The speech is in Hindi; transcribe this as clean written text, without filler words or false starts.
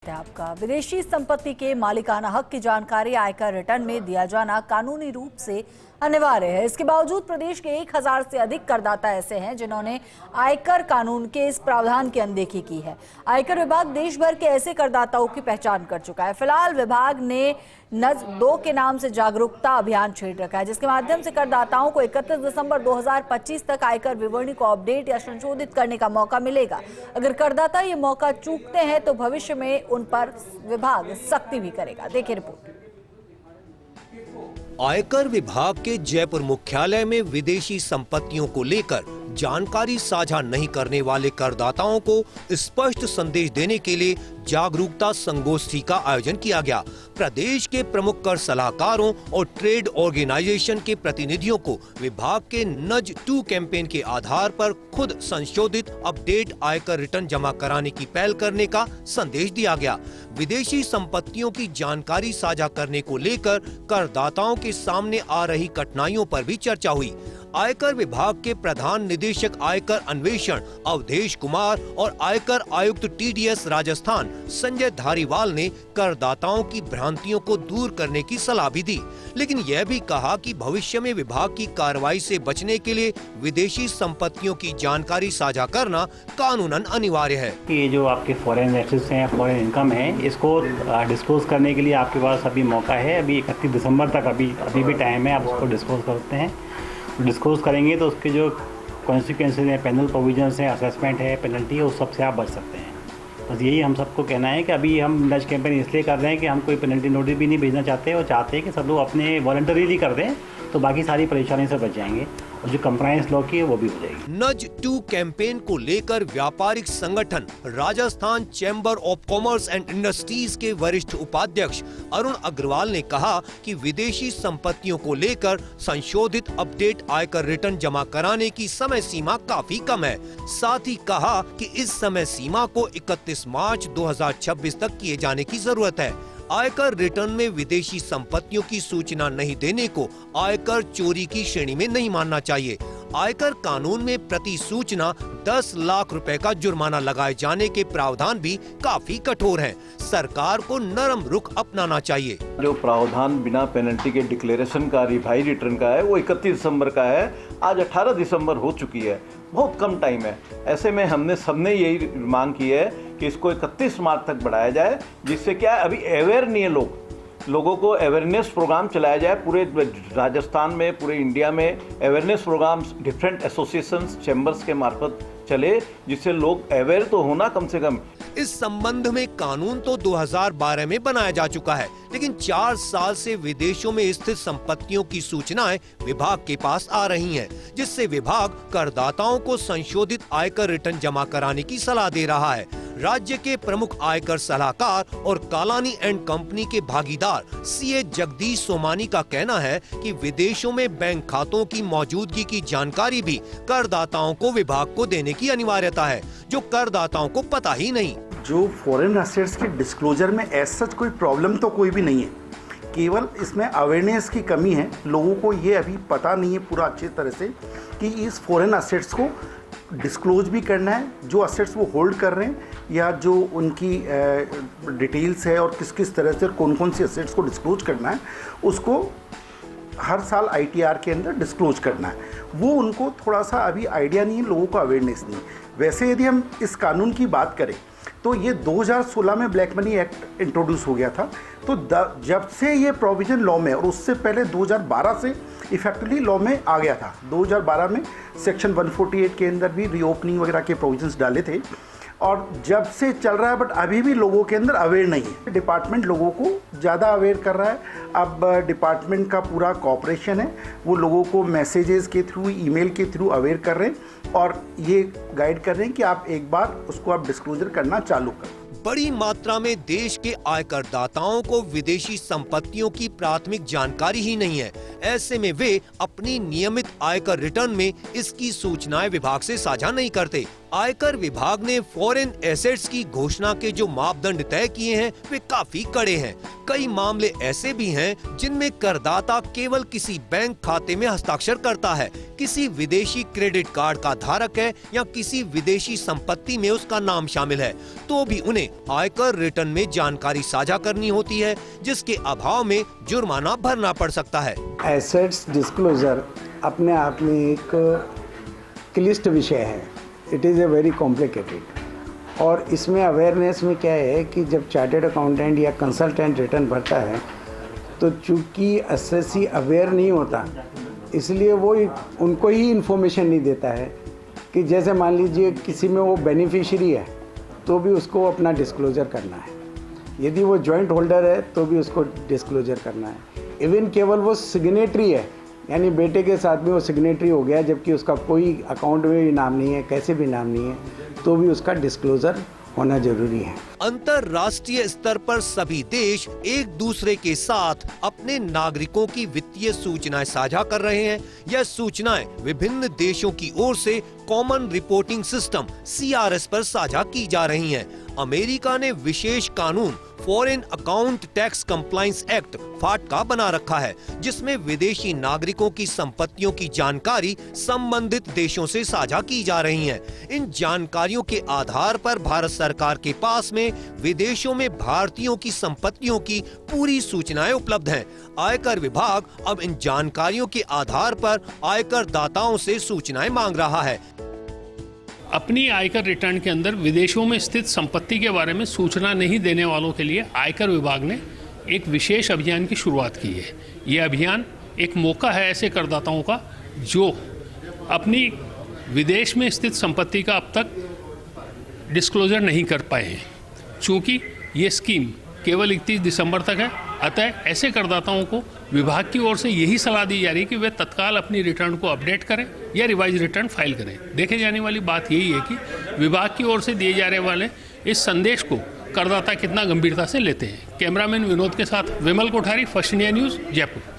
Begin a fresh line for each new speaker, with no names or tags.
स्वागत है आपका। विदेशी संपत्ति के मालिकाना हक की जानकारी आयकर रिटर्न में दिया जाना कानूनी रूप से अनिवार्य है। इसके बावजूद प्रदेश के 1000 से अधिक करदाता ऐसे हैं जिन्होंने आयकर कानून के इस प्रावधान की अनदेखी की है। आयकर विभाग देश भर के ऐसे करदाताओं की पहचान कर चुका है। फिलहाल विभाग ने नज 2 के नाम से जागरूकता अभियान छेड़ रखा है, जिसके माध्यम से करदाताओं को 31 दिसंबर 2025 तक आयकर विवरणी को अपडेट या संशोधित करने का मौका मिलेगा। अगर करदाता ये मौका चूकते हैं तो भविष्य में उन पर विभाग सख्ती भी करेगा। देखिए रिपोर्ट।
आयकर विभाग के जयपुर मुख्यालय में विदेशी संपत्तियों को लेकर जानकारी साझा नहीं करने वाले करदाताओं को स्पष्ट संदेश देने के लिए जागरूकता संगोष्ठी का आयोजन किया गया। प्रदेश के प्रमुख कर सलाहकारों और ट्रेड ऑर्गेनाइजेशन के प्रतिनिधियों को विभाग के नज 2 कैंपेन के आधार पर खुद संशोधित अपडेट आयकर रिटर्न जमा कराने की पहल करने का संदेश दिया गया। विदेशी संपत्तियों की जानकारी साझा करने को लेकर करदाताओं के सामने आ रही कठिनाइयों पर भी चर्चा हुई। आयकर विभाग के प्रधान निदेशक आयकर अन्वेषण अवधेश कुमार और आयकर आयुक्त टीडीएस राजस्थान संजय धारीवाल ने करदाताओं की भ्रांतियों को दूर करने की सलाह भी दी, लेकिन यह भी कहा कि भविष्य में विभाग की कार्रवाई से बचने के लिए विदेशी संपत्तियों की जानकारी साझा करना कानूनन अनिवार्य है।
ये जो आपके फॉरेन एसेट्स हैं, फॉरेन इनकम है, इसको डिस्क्लोज करने के लिए आपके पास अभी मौका है। अभी 31 दिसंबर तक अभी भी टाइम है, आप उसको डिस्क्लोज करते हैं। डिस्क्लोज करेंगे तो उसके जो कॉन्सिक्वेंसेज हैं, पेनल प्रोविजंस हैं, असेसमेंट है, पेनल्टी है, उस सब से आप बच सकते हैं। बस यही हम सबको कहना है कि अभी हम नज कैंपेन इसलिए कर रहे हैं कि हम कोई पेनल्टी नोटिस भी नहीं भेजना चाहते और चाहते हैं कि सब लोग अपने वॉलंटरीली कर दें, तो बाकी सारी परेशानी से बच जाएंगे और जो कंप्लायंस लॉ की है वो भी हो जाएगी।
नज 2 कैंपेन को लेकर व्यापारिक संगठन Rajasthan chamber of commerce and industries के वरिष्ठ उपाध्यक्ष अरुण अग्रवाल ने कहा कि विदेशी संपत्तियों को लेकर संशोधित अपडेट आयकर रिटर्न जमा कराने की समय सीमा काफी कम है। साथ ही कहा कि इस समय सीमा को 31 मार्च 2026 तक किए जाने की जरूरत है। आयकर रिटर्न में विदेशी संपत्तियों की सूचना नहीं देने को आयकर चोरी की श्रेणी में नहीं मानना चाहिए। आयकर कानून में प्रति सूचना 10 लाख रुपए का जुर्माना लगाए जाने के प्रावधान भी काफी कठोर हैं। सरकार को नरम रुख अपनाना चाहिए।
जो प्रावधान बिना पेनल्टी के डिक्लेरेशन का रिवाइज रिटर्न का है वो 31 दिसंबर का है। आज 18 दिसंबर हो चुकी है, बहुत कम टाइम है। ऐसे में हमने सबने यही मांग की है कि इसको 31 मार्च तक बढ़ाया जाए, जिससे क्या है अभी अवेयर नहीं है लोगों को अवेयरनेस प्रोग्राम चलाया जाए। पूरे राजस्थान में, पूरे इंडिया में awareness programs different associations, chambers के मार्फत चले, जिससे लोग अवेयर तो होना कम से कम।
इस संबंध में कानून तो 2012 में बनाया जा चुका है, लेकिन 4 साल से विदेशों में स्थित संपत्तियों की सूचनाएं विभाग के पास आ रही हैं, जिससे विभाग करदाताओं को संशोधित आयकर रिटर्न जमा कराने की सलाह दे रहा है। राज्य के प्रमुख आयकर सलाहकार और कालानी एंड कंपनी के भागीदार सीए जगदीश सोमानी का कहना है कि विदेशों में बैंक खातों की मौजूदगी की जानकारी भी करदाताओं को विभाग को देने की अनिवार्यता है, जो करदाताओं को पता ही नहीं।
जो फॉरेन एसेट्स के डिस्क्लोजर में ऐसा कोई प्रॉब्लम तो कोई भी नहीं है, केवल इसमें अवेयरनेस की कमी है। लोगों को ये अभी पता नहीं है पूरा अच्छी तरह से कि इस फॉरेन एसेट्स को डिस्क्लोज भी करना है, जो एसेट्स वो होल्ड कर रहे हैं या जो उनकी डिटेल्स है और किस किस तरह से कौन कौन सी एसेट्स को डिस्क्लोज करना है, उसको हर साल आईटीआर के अंदर डिस्क्लोज करना है। वो उनको थोड़ा सा अभी आइडिया नहीं है, लोगों को अवेयरनेस नहीं है। वैसे यदि हम इस कानून की बात करें तो ये 2016 में ब्लैक मनी एक्ट इंट्रोड्यूस हो गया था, तो जब से ये प्रोविजन लॉ में, और उससे पहले 2012 से इफेक्टिवली लॉ में आ गया था। 2012 में सेक्शन 148 के अंदर भी रीओपनिंग वगैरह के प्रोविजंस डाले थे और जब से चल रहा है, बट अभी भी लोगों के अंदर अवेयर नहीं है। डिपार्टमेंट लोगों को ज़्यादा अवेयर कर रहा है। अब डिपार्टमेंट का पूरा कॉपरेशन है, वो लोगों को मैसेजेस के थ्रू, ईमेल के थ्रू अवेयर कर रहे हैं और ये गाइड कर रहे हैं कि आप एक बार उसको आप डिस्क्लोजर करना चालू करें।
बड़ी मात्रा में देश के आयकरदाताओं को विदेशी संपत्तियों की प्राथमिक जानकारी ही नहीं है। ऐसे में वे अपनी नियमित आयकर रिटर्न में इसकी सूचनाएं विभाग से साझा नहीं करते आयकर विभाग ने फॉरेन एसेट्स की घोषणा के जो मापदंड तय किए हैं वे काफी कड़े हैं। कई मामले ऐसे भी हैं जिनमें करदाता केवल किसी बैंक खाते में हस्ताक्षर करता है, किसी विदेशी क्रेडिट कार्ड का धारक है या किसी विदेशी संपत्ति में उसका नाम शामिल है, तो भी उन्हें आयकर रिटर्न में जानकारी साझा करनी होती है, जिसके अभाव में जुर्माना भरना पड़ सकता है।
एसेट्स डिस्क्लोजर अपने आप में एक क्लिष्ट विषय है। It is a very complicated. और इसमें अवेयरनेस में क्या है कि जब चार्टर्ड अकाउंटेंट या कंसल्टेंट रिटर्न भरता है तो चूंकि एसएससी अवेयर नहीं होता, इसलिए वो उनको ही इन्फॉर्मेशन नहीं देता है कि जैसे मान लीजिए किसी में वो बेनिफिशियरी है तो भी उसको अपना डिस्क्लोजर करना है, यदि वो जॉइंट होल्डर है तो भी उसको डिस्क्लोजर करना है। इवन केवल वो सिग्नेटरी है, यानी बेटे के साथ में वो सिग्नेटरी हो गया जबकि उसका कोई अकाउंट में भी नाम नहीं है, कैसे भी नाम नहीं है, तो भी उसका डिस्क्लोजर होना जरूरी है।
अंतर्राष्ट्रीय स्तर पर सभी देश एक दूसरे के साथ अपने नागरिकों की वित्तीय सूचनाएं साझा कर रहे हैं। यह सूचनाएं विभिन्न देशों की ओर से कॉमन रिपोर्टिंग सिस्टम CRS पर साझा की जा रही हैं। अमेरिका ने विशेष कानून foreign account tax compliance act फाटका बना रखा है, जिसमें विदेशी नागरिकों की संपत्तियों की जानकारी संबंधित देशों से साझा की जा रही है। इन जानकारियों के आधार पर भारत सरकार के पास में विदेशों में भारतीयों की संपत्तियों की पूरी सूचनाएं उपलब्ध हैं। आयकर विभाग अब इन जानकारियों के आधार पर आयकर दाताओं से सूचनाएं मांग रहा है।
अपनी आयकर रिटर्न के अंदर विदेशों में स्थित संपत्ति के बारे में सूचना नहीं देने वालों के लिए आयकर विभाग ने एक विशेष अभियान की शुरुआत की है। ये अभियान एक मौका है ऐसे करदाताओं का जो अपनी विदेश में स्थित संपत्ति का अब तक डिस्क्लोजर नहीं कर पाए हैं। चूँकि ये स्कीम केवल 31 दिसंबर तक है, अतः ऐसे करदाताओं को विभाग की ओर से यही सलाह दी जा रही है कि वे तत्काल अपनी रिटर्न को अपडेट करें या रिवाइज रिटर्न फाइल करें। देखे जाने वाली बात यही है कि विभाग की ओर से दिए जाने वाले इस संदेश को करदाता कितना गंभीरता से लेते हैं। कैमरामैन विनोद के साथ Vimal Kothari, first India news, Jaipur.